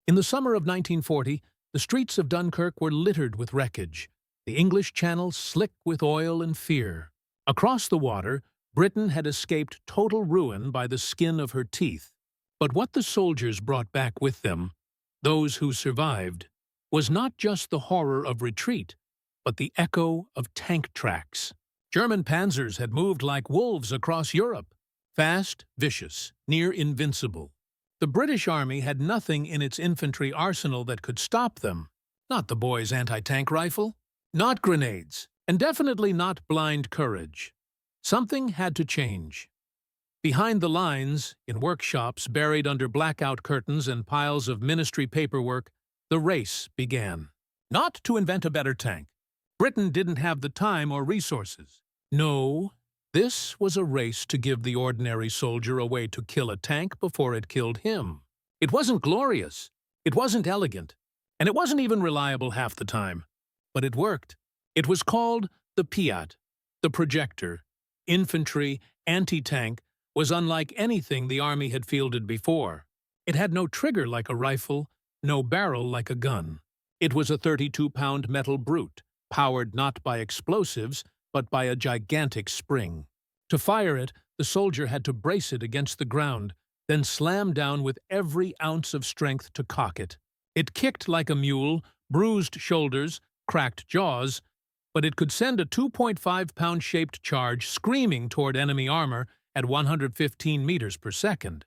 In the summer of 1940, the streets of Dunkirk were littered with wreckage, the English Channel slick with oil and fear. Across the water, Britain had escaped total ruin by the skin of her teeth. But what the soldiers brought back with them, those who survived, was not just the horror of retreat, but the echo of tank tracks. German Panzers had moved like wolves across Europe, fast, vicious, near invincible. The British Army had nothing in its infantry arsenal that could stop them. Not the boys' anti-tank rifle, not grenades, and definitely not blind courage. Something had to change. Behind the lines, in workshops buried under blackout curtains and piles of ministry paperwork, the race began. Not to invent a better tank. Britain didn't have the time or resources. No, this was a race to give the ordinary soldier a way to kill a tank before it killed him. It wasn't glorious, it wasn't elegant, and it wasn't even reliable half the time. But it worked. It was called the PIAT, the projector. Infantry, anti-tank, was unlike anything the Army had fielded before. It had no trigger like a rifle, no barrel like a gun. It was a 32-pound metal brute, powered not by explosives, but by a gigantic spring. To fire it, the soldier had to brace it against the ground, then slam down with every ounce of strength to cock it. It kicked like a mule, bruised shoulders, cracked jaws, but it could send a 2.5-pound shaped charge screaming toward enemy armor at 115 meters per second.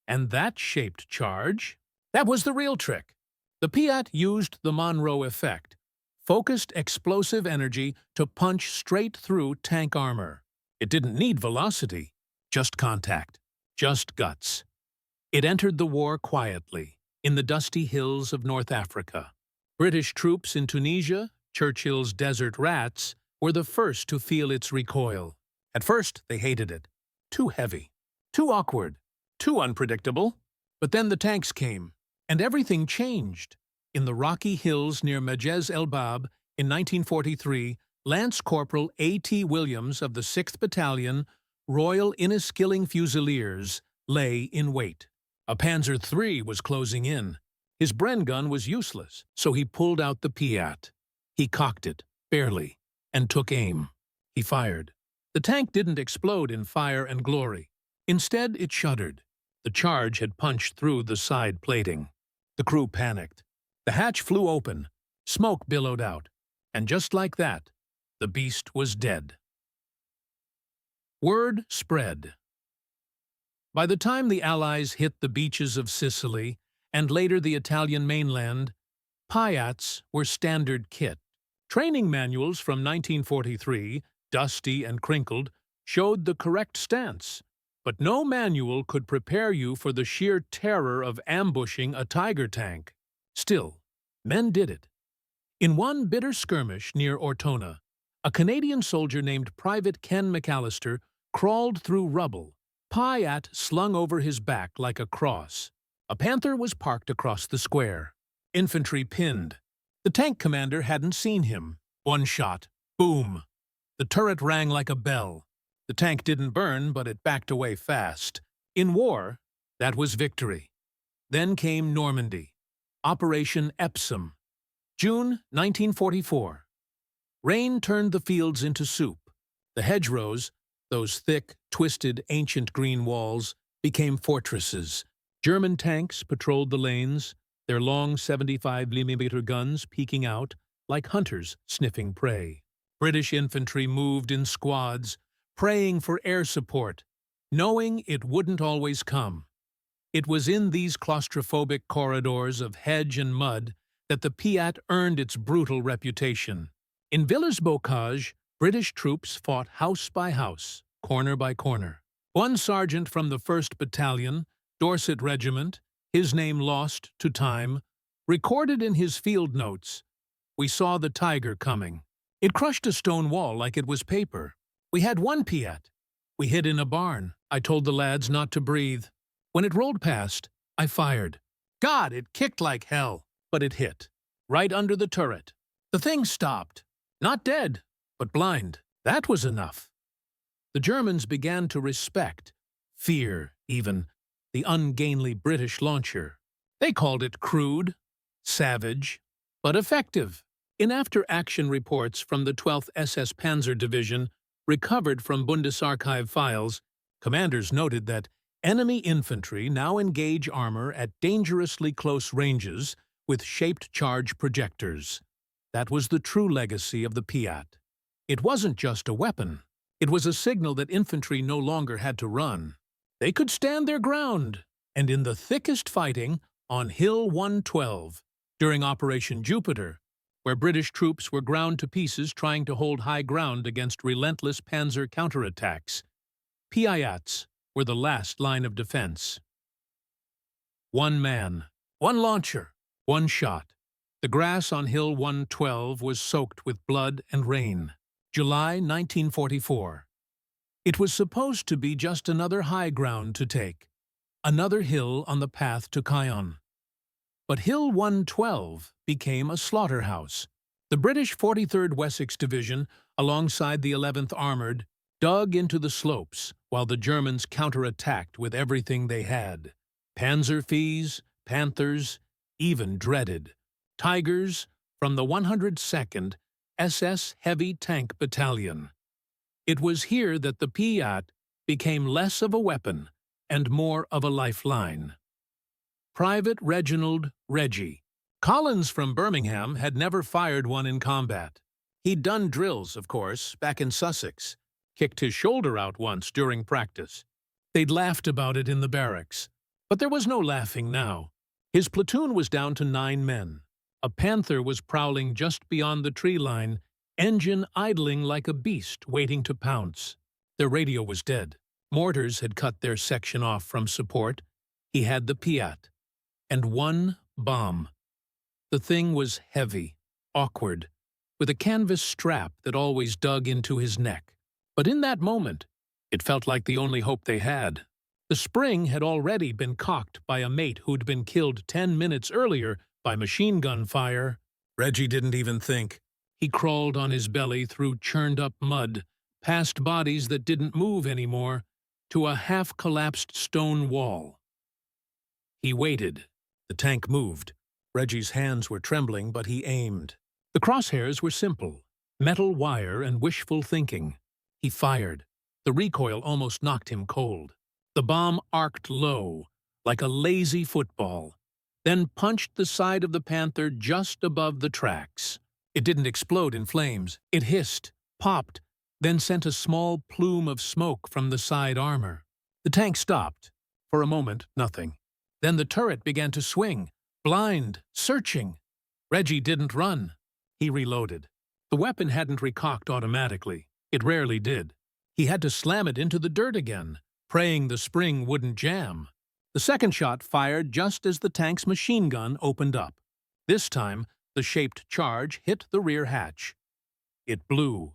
And that shaped charge? That was the real trick. The PIAT used the Monroe effect, focused explosive energy to punch straight through tank armor. It didn't need velocity, just contact, just guts. It entered the war quietly, in the dusty hills of North Africa. British troops in Tunisia, Churchill's desert rats, were the first to feel its recoil. At first, they hated it. Too heavy, too awkward, too unpredictable. But then the tanks came, and everything changed. In the rocky hills near Majez El Bab, in 1943, Lance Corporal A.T. Williams of the 6th Battalion, Royal Inniskilling Fusiliers, lay in wait. A Panzer III was closing in. His Bren gun was useless, so he pulled out the PIAT. He cocked it, barely, and took aim. He fired. The tank didn't explode in fire and glory. Instead, it shuddered. The charge had punched through the side plating. The crew panicked. The hatch flew open. Smoke billowed out. And just like that, the beast was dead. Word spread. By the time the Allies hit the beaches of Sicily, and later the Italian mainland, PIATs were standard kit. Training manuals from 1943, dusty and crinkled, showed the correct stance, but no manual could prepare you for the sheer terror of ambushing a Tiger tank. Still, men did it. In one bitter skirmish near Ortona, a Canadian soldier named Private Ken McAllister crawled through rubble, PIAT slung over his back like a cross. A Panther was parked across the square. Infantry pinned. The tank commander hadn't seen him. One shot. Boom. The turret rang like a bell. The tank didn't burn, but it backed away fast. In war, that was victory. Then came Normandy. Operation Epsom. June 1944. Rain turned the fields into soup. The hedgerows, those thick, twisted, ancient green walls, became fortresses. German tanks patrolled the lanes, their long 75mm guns peeking out like hunters sniffing prey. British infantry moved in squads, praying for air support, knowing it wouldn't always come. It was in these claustrophobic corridors of hedge and mud that the PIAT earned its brutal reputation. In Villers-Bocage, British troops fought house by house, corner by corner. One sergeant from the 1st Battalion, Dorset Regiment, his name lost to time, recorded in his field notes, "We saw the Tiger coming. It crushed a stone wall like it was paper. We had one PIAT. We hid in a barn. I told the lads not to breathe. When it rolled past, I fired. God, it kicked like hell, but it hit. Right under the turret. The thing stopped. Not dead, but blind. That was enough." The Germans began to respect, fear even, the ungainly British launcher. They called it crude, savage, but effective. In after-action reports from the 12th SS Panzer Division, recovered from Bundesarchiv files, commanders noted that enemy infantry now engage armor at dangerously close ranges with shaped charge projectors. That was the true legacy of the PIAT. It wasn't just a weapon. It was a signal that infantry no longer had to run. They could stand their ground, and in the thickest fighting, on Hill 112, during Operation Jupiter, where British troops were ground to pieces trying to hold high ground against relentless panzer counterattacks, PIATs were the last line of defense. One man, one launcher, one shot. The grass on Hill 112 was soaked with blood and rain. July 1944. It was supposed to be just another high ground to take, another hill on the path to Caen. But Hill 112 became a slaughterhouse. The British 43rd Wessex Division, alongside the 11th Armoured, dug into the slopes while the Germans counterattacked with everything they had. Panzerviehs, Panthers, even dreaded Tigers from the 102nd SS Heavy Tank Battalion. It was here that the PIAT became less of a weapon and more of a lifeline. Private Reginald Reggie Collins from Birmingham had never fired one in combat. He'd done drills, of course, back in Sussex, kicked his shoulder out once during practice. They'd laughed about it in the barracks, but there was no laughing now. His platoon was down to 9 men. A Panther was prowling just beyond the tree line, engine idling like a beast waiting to pounce. Their radio was dead. Mortars had cut their section off from support. He had the PIAT. And one bomb. The thing was heavy, awkward, with a canvas strap that always dug into his neck. But in that moment, it felt like the only hope they had. The spring had already been cocked by a mate who'd been killed 10 minutes earlier by machine gun fire. Reggie didn't even think. He crawled on his belly through churned-up mud, past bodies that didn't move anymore, to a half-collapsed stone wall. He waited. The tank moved. Reggie's hands were trembling, but he aimed. The crosshairs were simple, metal wire and wishful thinking. He fired. The recoil almost knocked him cold. The bomb arced low, like a lazy football, then punched the side of the Panther just above the tracks. It didn't explode in flames. It hissed, popped, then sent a small plume of smoke from the side armor. The tank stopped. For a moment, nothing. Then the turret began to swing, blind, searching. Reggie didn't run. He reloaded. The weapon hadn't recocked automatically. It rarely did. He had to slam it into the dirt again, praying the spring wouldn't jam. The second shot fired just as the tank's machine gun opened up. This time, the shaped charge hit the rear hatch. It blew.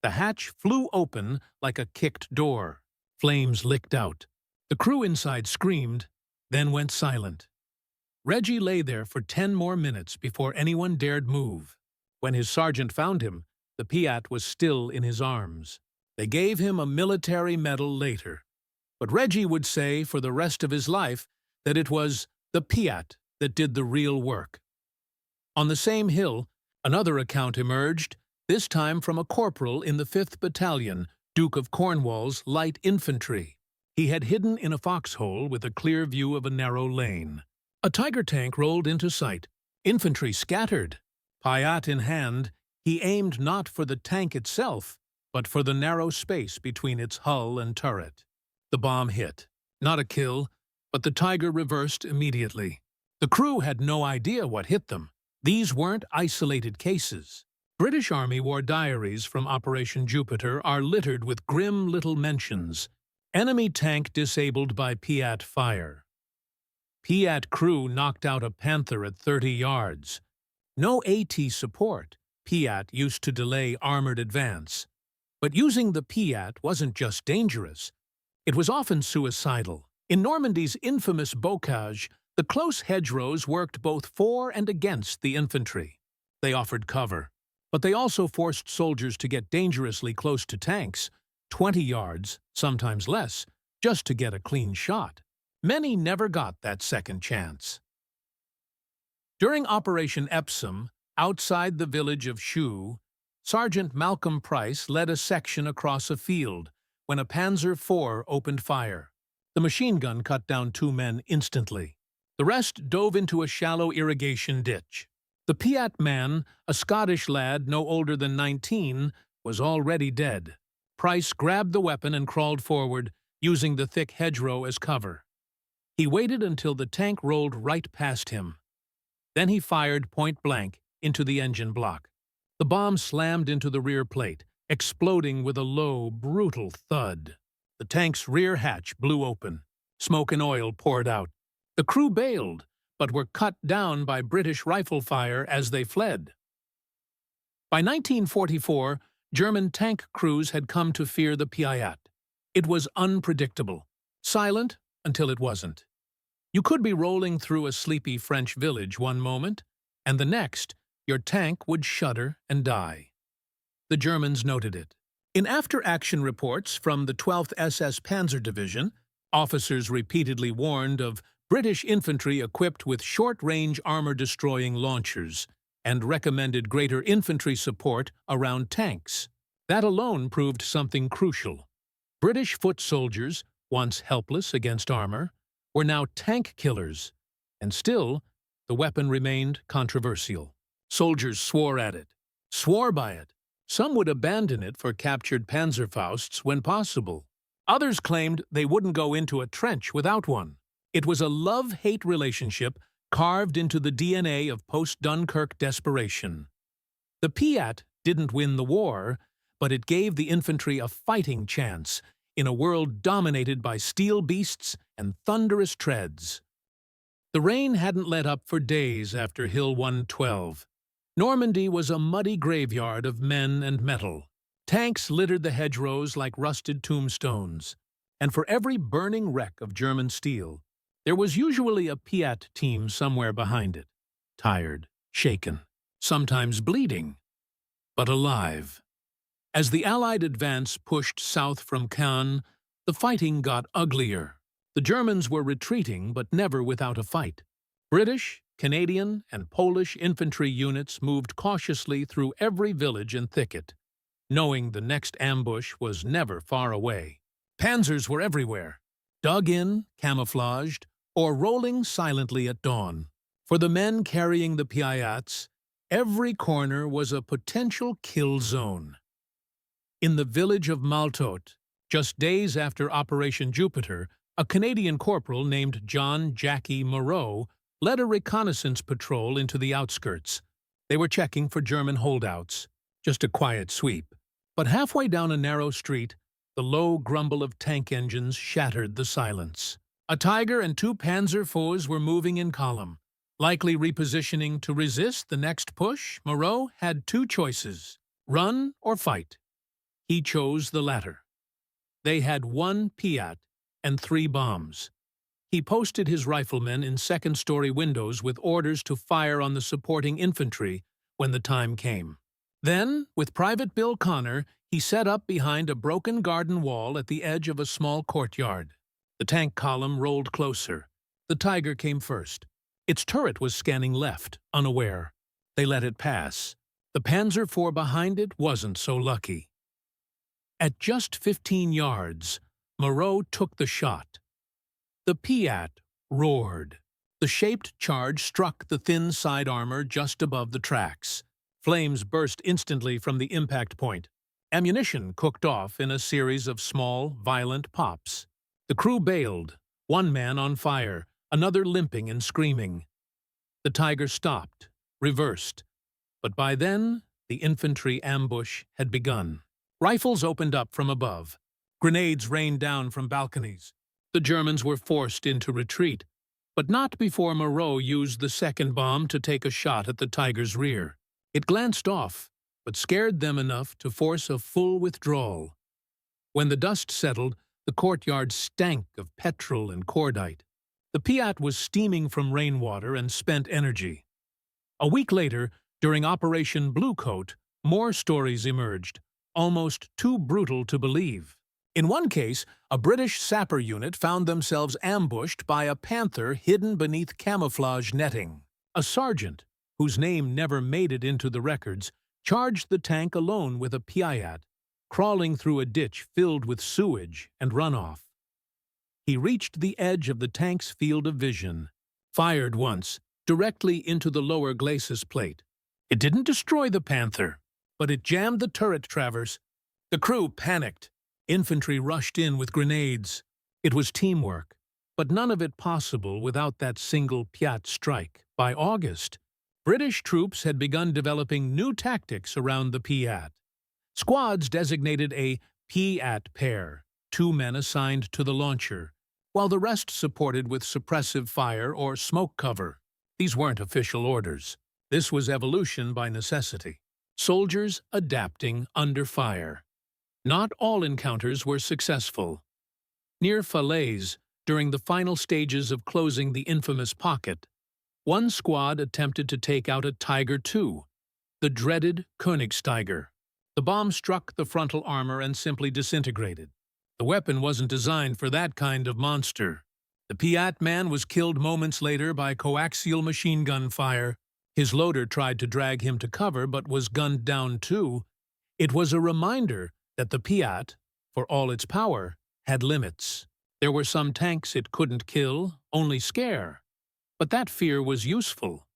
The hatch flew open like a kicked door. Flames licked out. The crew inside screamed, then went silent. Reggie lay there for 10 more minutes before anyone dared move. When his sergeant found him, the PIAT was still in his arms. They gave him a military medal later. But Reggie would say for the rest of his life that it was the PIAT that did the real work. On the same hill, another account emerged, this time from a corporal in the 5th Battalion, Duke of Cornwall's Light Infantry. He had hidden in a foxhole with a clear view of a narrow lane. A Tiger tank rolled into sight. Infantry scattered. PIAT in hand, he aimed not for the tank itself, but for the narrow space between its hull and turret. The bomb hit. Not a kill, but the Tiger reversed immediately. The crew had no idea what hit them. These weren't isolated cases. British Army war diaries from Operation Jupiter are littered with grim little mentions. Enemy tank disabled by PIAT fire. PIAT crew knocked out a Panther at 30 yards. No AT support. PIAT used to delay armored advance. But using the PIAT wasn't just dangerous. It was often suicidal. In Normandy's infamous bocage, the close hedgerows worked both for and against the infantry. They offered cover, but they also forced soldiers to get dangerously close to tanks, 20 yards, sometimes less, just to get a clean shot. Many never got that second chance. During Operation Epsom, outside the village of Shu, Sergeant Malcolm Price led a section across a field when a Panzer IV opened fire. The machine gun cut down 2 men instantly. The rest dove into a shallow irrigation ditch. The PIAT man, a Scottish lad no older than 19, was already dead. Price grabbed the weapon and crawled forward, using the thick hedgerow as cover. He waited until the tank rolled right past him. Then he fired point-blank into the engine block. The bomb slammed into the rear plate, exploding with a low, brutal thud. The tank's rear hatch blew open. Smoke and oil poured out. The crew bailed, but were cut down by British rifle fire as they fled. By 1944, German tank crews had come to fear the PIAT. It was unpredictable, silent until it wasn't. You could be rolling through a sleepy French village one moment, and the next, your tank would shudder and die. The Germans noted it. In after-action reports from the 12th SS Panzer Division, officers repeatedly warned of British infantry equipped with short-range armor-destroying launchers and recommended greater infantry support around tanks. That alone proved something crucial. British foot soldiers, once helpless against armor, were now tank killers, and still, the weapon remained controversial. Soldiers swore at it, swore by it. Some would abandon it for captured Panzerfausts when possible. Others claimed they wouldn't go into a trench without one. It was a love-hate relationship carved into the DNA of post-Dunkirk desperation. The PIAT didn't win the war, but it gave the infantry a fighting chance in a world dominated by steel beasts and thunderous treads. The rain hadn't let up for days after Hill 112. Normandy was a muddy graveyard of men and metal. Tanks littered the hedgerows like rusted tombstones, and for every burning wreck of German steel, there was usually a PIAT team somewhere behind it, tired, shaken, sometimes bleeding, but alive. As the Allied advance pushed south from Caen, the fighting got uglier. The Germans were retreating, but never without a fight. British, Canadian, and Polish infantry units moved cautiously through every village and thicket, knowing the next ambush was never far away. Panzers were everywhere, dug in, camouflaged, or rolling silently at dawn. For the men carrying the PIATs, every corner was a potential kill zone. In the village of Maltot, just days after Operation Jupiter, a Canadian corporal named John Jackie Moreau led a reconnaissance patrol into the outskirts. They were checking for German holdouts, just a quiet sweep. But halfway down a narrow street, the low grumble of tank engines shattered the silence. A Tiger and 2 Panzer IVs were moving in column, likely repositioning to resist the next push. Moreau had 2 choices: run or fight. He chose the latter. They had 1 PIAT and 3 bombs. He posted his riflemen in second-story windows with orders to fire on the supporting infantry when the time came. Then, with Private Bill Connor, he set up behind a broken garden wall at the edge of a small courtyard. The tank column rolled closer. The Tiger came first. Its turret was scanning left, unaware. They let it pass. The Panzer IV behind it wasn't so lucky. At just 15 yards, Moreau took the shot. The PIAT roared. The shaped charge struck the thin side armor just above the tracks. Flames burst instantly from the impact point. Ammunition cooked off in a series of small, violent pops. The crew bailed, 1 man on fire, another limping and screaming. The Tiger stopped, reversed, but by then the infantry ambush had begun. Rifles opened up from above. Grenades rained down from balconies. The Germans were forced into retreat, but not before Moreau used the second bomb to take a shot at the Tiger's rear. It glanced off, but scared them enough to force a full withdrawal. When the dust settled, the courtyard stank of petrol and cordite. The PIAT was steaming from rainwater and spent energy. A week later, during Operation Bluecoat, more stories emerged, almost too brutal to believe. In one case, a British sapper unit found themselves ambushed by a panther hidden beneath camouflage netting. A sergeant, whose name never made it into the records, charged the tank alone with a PIAT, crawling through a ditch filled with sewage and runoff. He reached the edge of the tank's field of vision, fired once, directly into the lower glacis plate. It didn't destroy the Panther, but it jammed the turret traverse. The crew panicked. Infantry rushed in with grenades. It was teamwork, but none of it possible without that single PIAT strike. By August, British troops had begun developing new tactics around the PIAT. Squads designated a PIAT pair, 2 men assigned to the launcher, while the rest supported with suppressive fire or smoke cover. These weren't official orders. This was evolution by necessity. Soldiers adapting under fire. Not all encounters were successful. Near Falaise, during the final stages of closing the infamous pocket, one squad attempted to take out a Tiger II, the dreaded Königstiger. The bomb struck the frontal armor and simply disintegrated. The weapon wasn't designed for that kind of monster. The PIAT man was killed moments later by coaxial machine gun fire. His loader tried to drag him to cover but was gunned down too. It was a reminder that the PIAT, for all its power, had limits. There were some tanks it couldn't kill, only scare. But that fear was useful.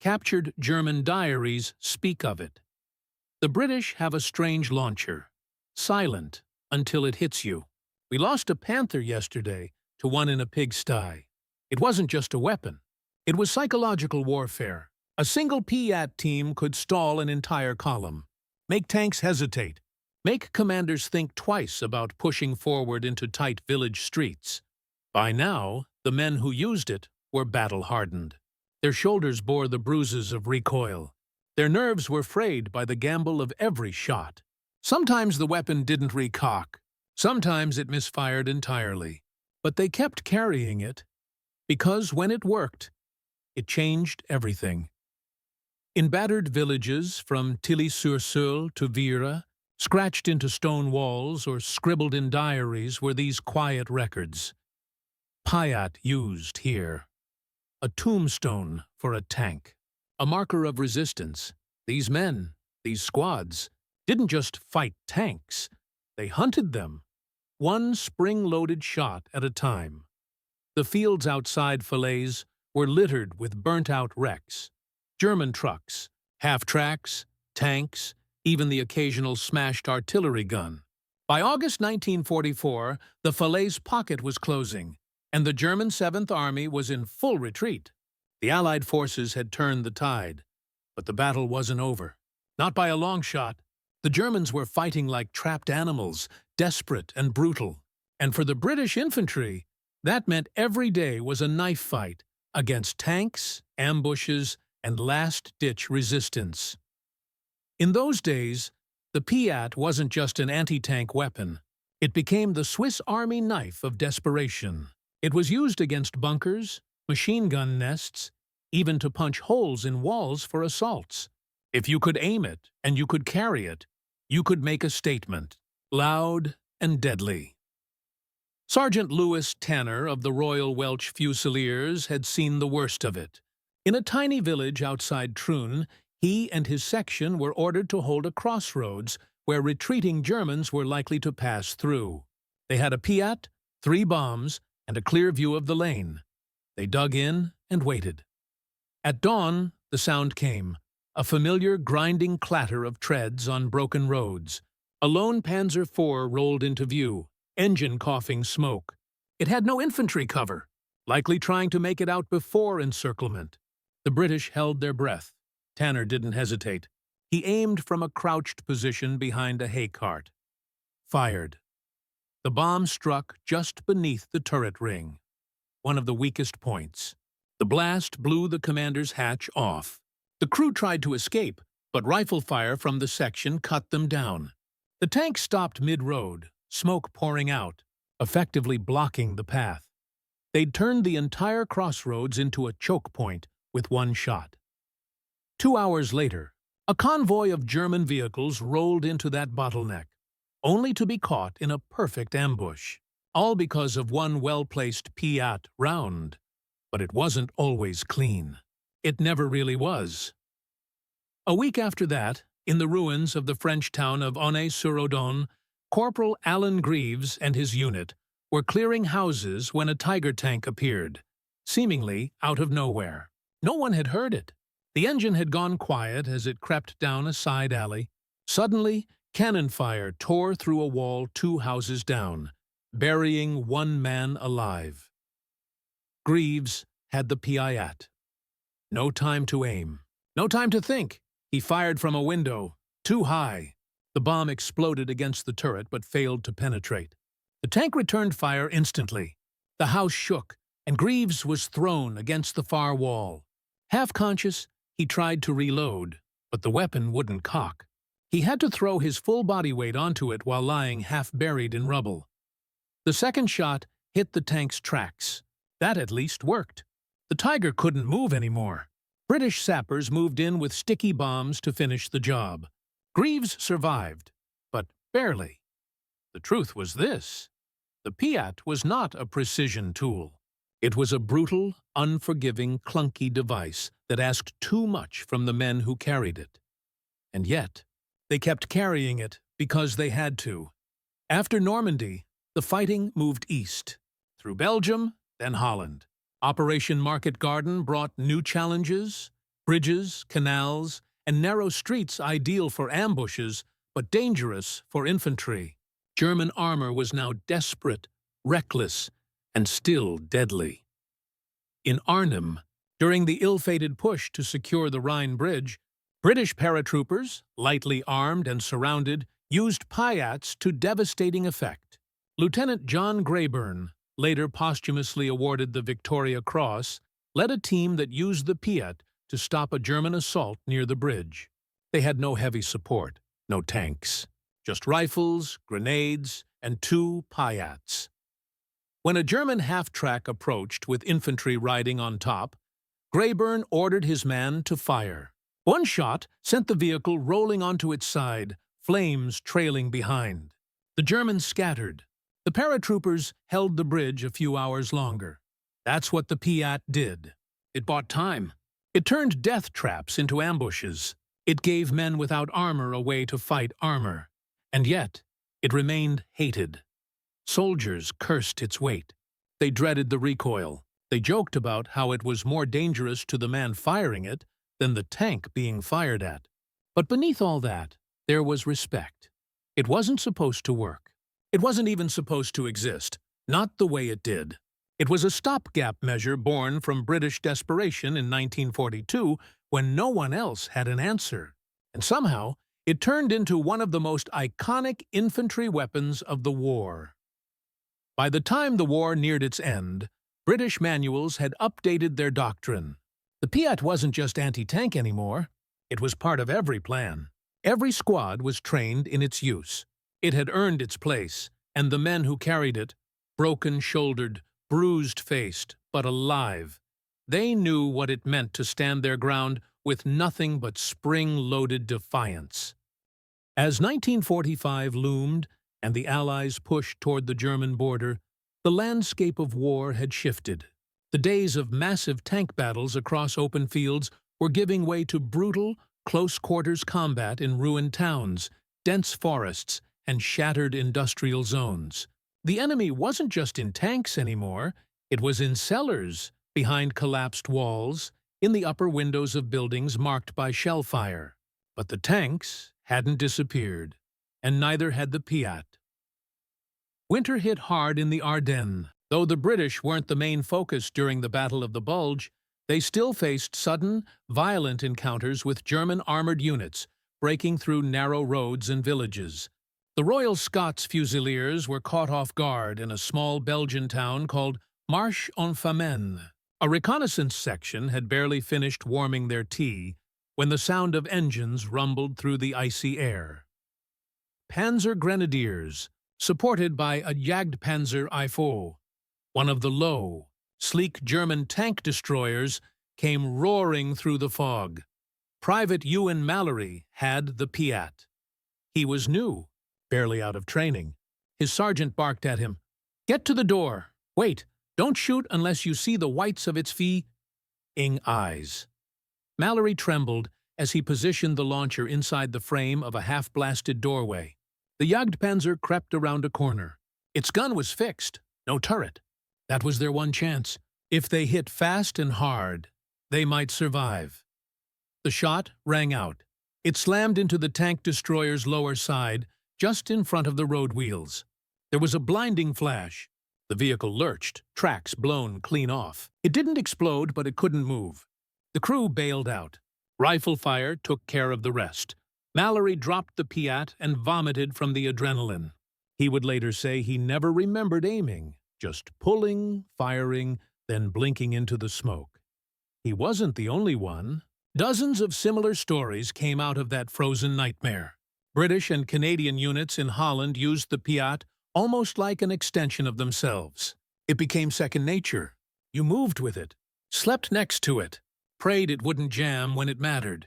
Captured German diaries speak of it. The British have a strange launcher, silent until it hits you. We lost a Panther yesterday to one in a pigsty. It wasn't just a weapon. It was psychological warfare. A single PIAT team could stall an entire column, make tanks hesitate, make commanders think twice about pushing forward into tight village streets. By now, the men who used it were battle-hardened. Their shoulders bore the bruises of recoil. Their nerves were frayed by the gamble of every shot. Sometimes the weapon didn't recock. Sometimes it misfired entirely. But they kept carrying it, because when it worked, it changed everything. In battered villages from Tilly-sur-Seulles to Vire, scratched into stone walls or scribbled in diaries were these quiet records. PIAT used here. A tombstone for a tank. A marker of resistance. These men, these squads, didn't just fight tanks. They hunted them, one spring-loaded shot at a time. The fields outside Falaise were littered with burnt-out wrecks. German trucks, half-tracks, tanks, even the occasional smashed artillery gun. By August 1944, the Falaise pocket was closing, and the German 7th Army was in full retreat. The Allied forces had turned the tide, but the battle wasn't over. Not by a long shot. The Germans were fighting like trapped animals, desperate and brutal. And for the British infantry, that meant every day was a knife fight against tanks, ambushes, and last-ditch resistance. In those days, the PIAT wasn't just an anti-tank weapon. It became the Swiss Army knife of desperation. It was used against bunkers, machine gun nests, even to punch holes in walls for assaults. If you could aim it and you could carry it, you could make a statement, loud and deadly. Sergeant Louis Tanner of the Royal Welsh Fusiliers had seen the worst of it. In a tiny village outside Troon, he and his section were ordered to hold a crossroads where retreating Germans were likely to pass through. They had a PIAT, 3 bombs, and a clear view of the lane. They dug in and waited. At dawn, the sound came, a familiar grinding clatter of treads on broken roads. A lone Panzer IV rolled into view, engine coughing smoke. It had no infantry cover, likely trying to make it out before encirclement. The British held their breath. Tanner didn't hesitate. He aimed from a crouched position behind a hay cart. Fired. The bomb struck just beneath the turret ring, one of the weakest points. The blast blew the commander's hatch off. The crew tried to escape, but rifle fire from the section cut them down. The tank stopped mid-road, smoke pouring out, effectively blocking the path. They'd turned the entire crossroads into a choke point with one shot. 2 hours later, a convoy of German vehicles rolled into that bottleneck, only to be caught in a perfect ambush, all because of one well-placed PIAT round. But it wasn't always clean. it never really was. A week after that, in the ruins of the French town of Aunay-sur-Odon, Corporal Alan Greaves and his unit were clearing houses when a Tiger tank appeared, seemingly out of nowhere. No one had heard it. The engine had gone quiet as it crept down a side alley. Suddenly, cannon fire tore through a wall 2 houses down, burying 1 man alive. Greaves had the PIAT. No time to aim. No time to think. He fired from a window, too high. The bomb exploded against the turret but failed to penetrate. The tank returned fire instantly. The house shook, and Greaves was thrown against the far wall. Half-conscious, he tried to reload, but the weapon wouldn't cock. He had to throw his full body weight onto it while lying half-buried in rubble. The second shot hit the tank's tracks. That at least worked. The Tiger couldn't move anymore. British sappers moved in with sticky bombs to finish the job. Greaves survived, but barely. The truth was this: the PIAT was not a precision tool. It was a brutal, unforgiving, clunky device that asked too much from the men who carried it. And yet, they kept carrying it because they had to. After Normandy, the fighting moved east, through Belgium, then Holland. Operation Market Garden brought new challenges: bridges, canals, and narrow streets ideal for ambushes, but dangerous for infantry. German armor was now desperate, reckless, and still deadly. In Arnhem, during the ill-fated push to secure the Rhine Bridge, British paratroopers, lightly armed and surrounded, used PIATs to devastating effect. Lieutenant John Greyburn, later posthumously awarded the Victoria Cross, led a team that used the PIAT to stop a German assault near the bridge. They had no heavy support, no tanks, just rifles, grenades, and 2 PIATs. When a German half-track approached with infantry riding on top, Greyburn ordered his man to fire. One shot sent the vehicle rolling onto its side, flames trailing behind. The Germans scattered. The paratroopers held the bridge a few hours longer. That's what the PIAT did. It bought time. It turned death traps into ambushes. It gave men without armor a way to fight armor. And yet, it remained hated. Soldiers cursed its weight. They dreaded the recoil. They joked about how it was more dangerous to the man firing it than the tank being fired at. But beneath all that, there was respect. It wasn't supposed to work. It wasn't even supposed to exist, not the way it did. It was a stopgap measure born from British desperation in 1942 when no one else had an answer. And somehow, it turned into one of the most iconic infantry weapons of the war. By the time the war neared its end, British manuals had updated their doctrine. The PIAT wasn't just anti-tank anymore. It was part of every plan. Every squad was trained in its use. It had earned its place, and the men who carried it, broken-shouldered, bruised-faced, but alive, they knew what it meant to stand their ground with nothing but spring-loaded defiance. As 1945 loomed and the Allies pushed toward the German border, the landscape of war had shifted. The days of massive tank battles across open fields were giving way to brutal, close-quarters combat in ruined towns, dense forests, and shattered industrial zones. The enemy wasn't just in tanks anymore. It was in cellars, behind collapsed walls, in the upper windows of buildings marked by shell fire. But the tanks hadn't disappeared, and neither had the PIAT. Winter hit hard in the Ardennes. Though the British weren't the main focus during the Battle of the Bulge, they still faced sudden, violent encounters with German armored units, breaking through narrow roads and villages. The Royal Scots Fusiliers were caught off guard in a small Belgian town called Marche-en-Famenne. A reconnaissance section had barely finished warming their tea when the sound of engines rumbled through the icy air. Panzer Grenadiers, supported by a Jagdpanzer IV, one of the low, sleek German tank destroyers, came roaring through the fog. Private Ewan Mallory had the PIAT. He was new, barely out of training. His sergeant barked at him, "Get to the door! Wait, don't shoot unless you see the whites of its fee-ing eyes." Mallory trembled as he positioned the launcher inside the frame of a half-blasted doorway. The Jagdpanzer crept around a corner. Its gun was fixed, no turret. That was their one chance. If they hit fast and hard, they might survive. The shot rang out. It slammed into the tank destroyer's lower side, just in front of the road wheels. There was a blinding flash. The vehicle lurched, tracks blown clean off. It didn't explode, but it couldn't move. The crew bailed out. Rifle fire took care of the rest. Mallory dropped the PIAT and vomited from the adrenaline. He would later say he never remembered aiming, just pulling, firing, then blinking into the smoke. He wasn't the only one. Dozens of similar stories came out of that frozen nightmare. British and Canadian units in Holland used the PIAT almost like an extension of themselves. It became second nature. You moved with it, slept next to it, prayed it wouldn't jam when it mattered.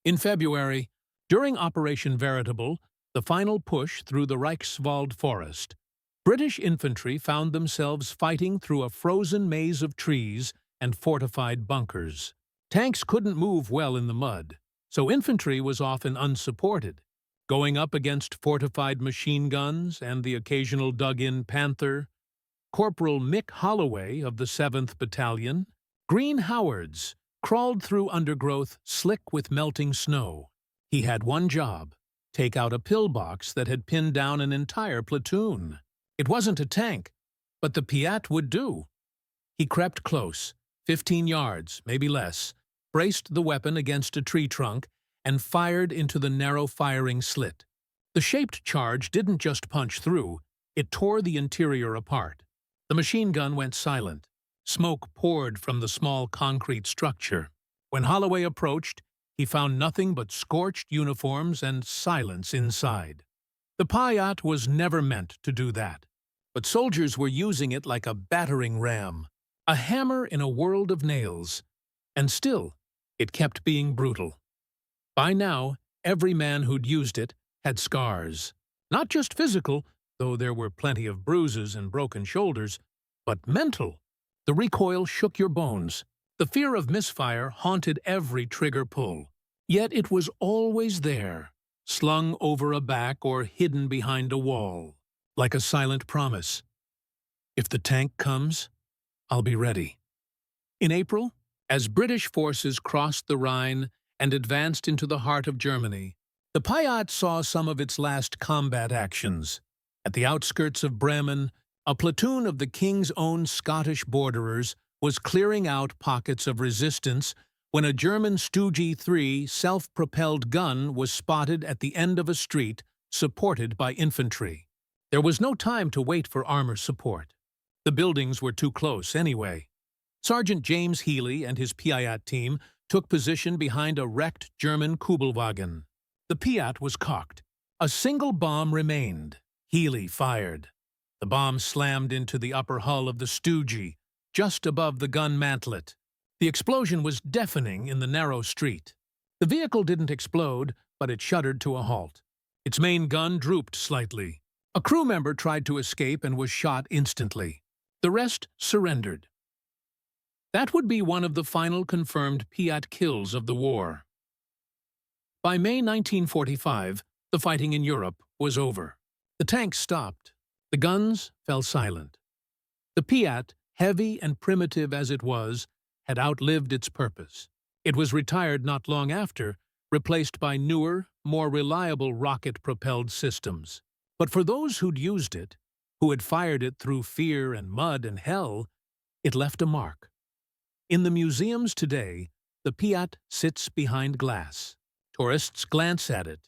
In February, during Operation Veritable, the final push through the Reichswald forest, British infantry found themselves fighting through a frozen maze of trees and fortified bunkers. Tanks couldn't move well in the mud, so infantry was often unsupported, going up against fortified machine guns and the occasional dug-in Panther. Corporal Mick Holloway of the 7th Battalion, Green Howards, crawled through undergrowth slick with melting snow. He had one job: take out a pillbox that had pinned down an entire platoon. It wasn't a tank, but the PIAT would do. He crept close, 15 yards, maybe less, braced the weapon against a tree trunk, and fired into the narrow firing slit. The shaped charge didn't just punch through, it tore the interior apart. The machine gun went silent. Smoke poured from the small concrete structure. When Holloway approached, he found nothing but scorched uniforms and silence inside. The PIAT was never meant to do that, but soldiers were using it like a battering ram, a hammer in a world of nails. And still, it kept being brutal. By now, every man who'd used it had scars. Not just physical, though there were plenty of bruises and broken shoulders, but mental. The recoil shook your bones. The fear of misfire haunted every trigger pull. Yet it was always there, slung over a back or hidden behind a wall, like a silent promise. If the tank comes, I'll be ready. In April, as British forces crossed the Rhine and advanced into the heart of Germany, the PIAT saw some of its last combat actions. At the outskirts of Bremen, a platoon of the King's Own Scottish borderers was clearing out pockets of resistance when a German Stoogie 3 self-propelled gun was spotted at the end of a street, supported by infantry. There was no time to wait for armor support. The buildings were too close anyway. Sergeant James Healy and his PIAT team took position behind a wrecked German Kubelwagen. The PIAT was cocked. A single bomb remained. Healy fired. The bomb slammed into the upper hull of the Stoogie, just above the gun mantlet. The explosion was deafening in the narrow street. The vehicle didn't explode, but it shuddered to a halt. Its main gun drooped slightly. A crew member tried to escape and was shot instantly. The rest surrendered. That would be one of the final confirmed PIAT kills of the war. By May 1945, the fighting in Europe was over. The tanks stopped. The guns fell silent. The PIAT, heavy and primitive as it was, had outlived its purpose. It was retired not long after, replaced by newer, more reliable rocket-propelled systems. But for those who'd used it, who had fired it through fear and mud and hell, it left a mark. In the museums today, the PIAT sits behind glass. Tourists glance at it,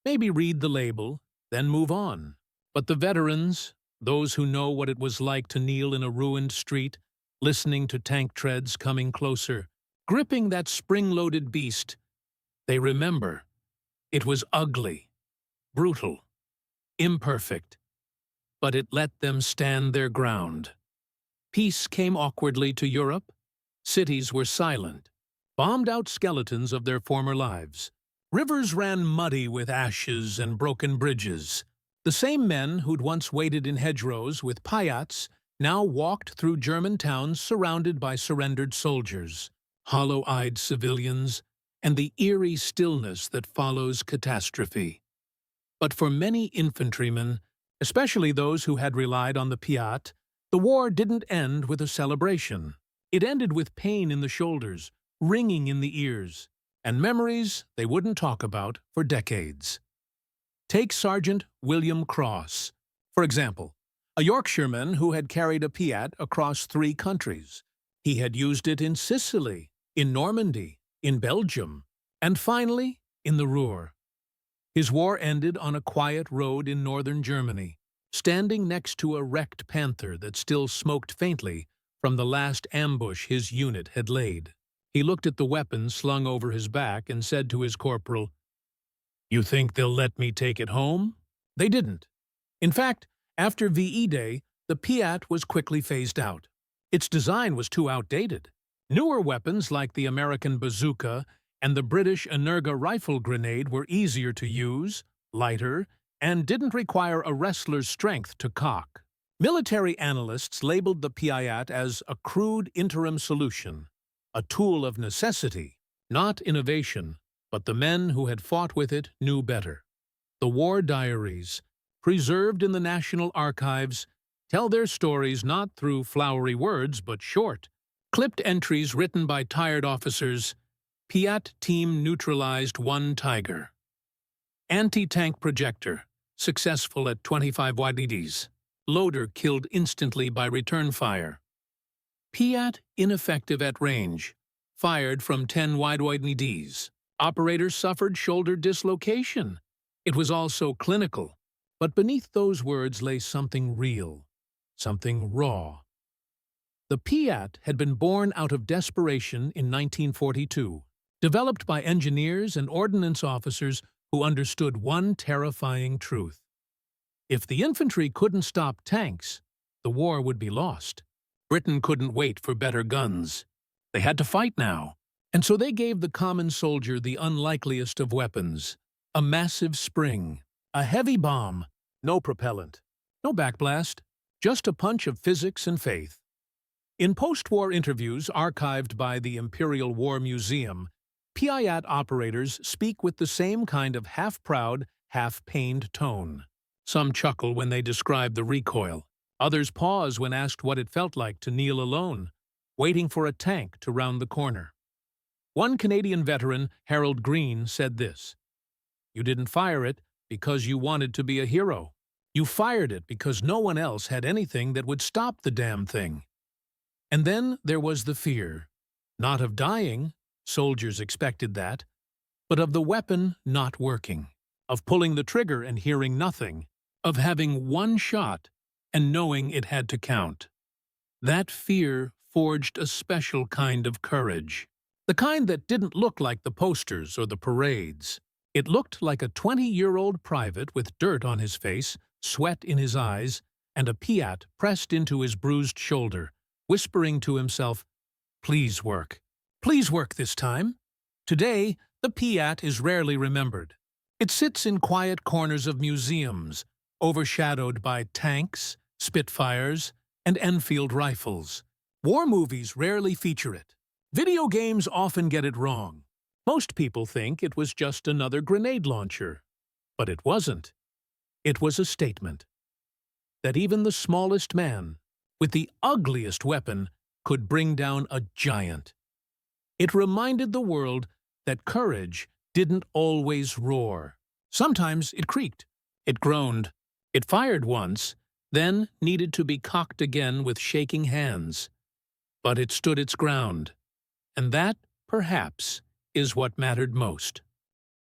maybe read the label, then move on. But the veterans, those who know what it was like to kneel in a ruined street, listening to tank treads coming closer, gripping that spring-loaded beast, they remember. It was ugly, brutal, imperfect, but it let them stand their ground. Peace came awkwardly to Europe. Cities were silent, bombed-out skeletons of their former lives. Rivers ran muddy with ashes and broken bridges. The same men who'd once waited in hedgerows with PIATs now walked through German towns surrounded by surrendered soldiers, hollow-eyed civilians, and the eerie stillness that follows catastrophe. But for many infantrymen, especially those who had relied on the PIAT, the war didn't end with a celebration. It ended with pain in the shoulders, ringing in the ears, and memories they wouldn't talk about for decades. Take Sergeant William Cross, for example, a Yorkshireman who had carried a PIAT across 3 countries. He had used it in Sicily, in Normandy, in Belgium, and finally in the Ruhr. His war ended on a quiet road in northern Germany, standing next to a wrecked Panther that still smoked faintly from the last ambush his unit had laid. He looked at the weapon slung over his back and said to his corporal, "You think they'll let me take it home?" They didn't. In fact, after VE Day, the PIAT was quickly phased out. Its design was too outdated. Newer weapons like the American bazooka and the British Energa rifle grenade were easier to use, lighter, and didn't require a wrestler's strength to cock. Military analysts labeled the PIAT as a crude interim solution, a tool of necessity, not innovation, but the men who had fought with it knew better. The war diaries, preserved in the National Archives, tell their stories not through flowery words but short, clipped entries written by tired officers. PIAT team neutralized 1 Tiger. Anti-tank projector, successful at 25 YDDs. Loader killed instantly by return fire. PIAT ineffective at range, fired from 10 YDDs. Operators suffered shoulder dislocation. It was also clinical, but beneath those words lay something real, something raw. The PIAT had been born out of desperation in 1942, developed by engineers and ordnance officers who understood one terrifying truth. If the infantry couldn't stop tanks, the war would be lost. Britain couldn't wait for better guns. They had to fight now. And so they gave the common soldier the unlikeliest of weapons, a massive spring, a heavy bomb, no propellant, no backblast, just a punch of physics and faith. In post-war interviews archived by the Imperial War Museum, PIAT operators speak with the same kind of half-proud, half-pained tone. Some chuckle when they describe the recoil. Others pause when asked what it felt like to kneel alone, waiting for a tank to round the corner. One Canadian veteran, Harold Green, said this: "You didn't fire it because you wanted to be a hero. You fired it because no one else had anything that would stop the damn thing." And then there was the fear, not of dying, soldiers expected that, but of the weapon not working, of pulling the trigger and hearing nothing, of having 1 shot and knowing it had to count. That fear forged a special kind of courage. The kind that didn't look like the posters or the parades. It looked like a 20-year-old private with dirt on his face, sweat in his eyes, and a PIAT pressed into his bruised shoulder, whispering to himself, "Please work. Please work this time." Today, the PIAT is rarely remembered. It sits in quiet corners of museums, overshadowed by tanks, Spitfires, and Enfield rifles. War movies rarely feature it. Video games often get it wrong. Most people think it was just another grenade launcher. But it wasn't. It was a statement that even the smallest man, with the ugliest weapon, could bring down a giant. It reminded the world that courage didn't always roar. Sometimes it creaked, it groaned, it fired once, then needed to be cocked again with shaking hands. But it stood its ground. And that, perhaps, is what mattered most.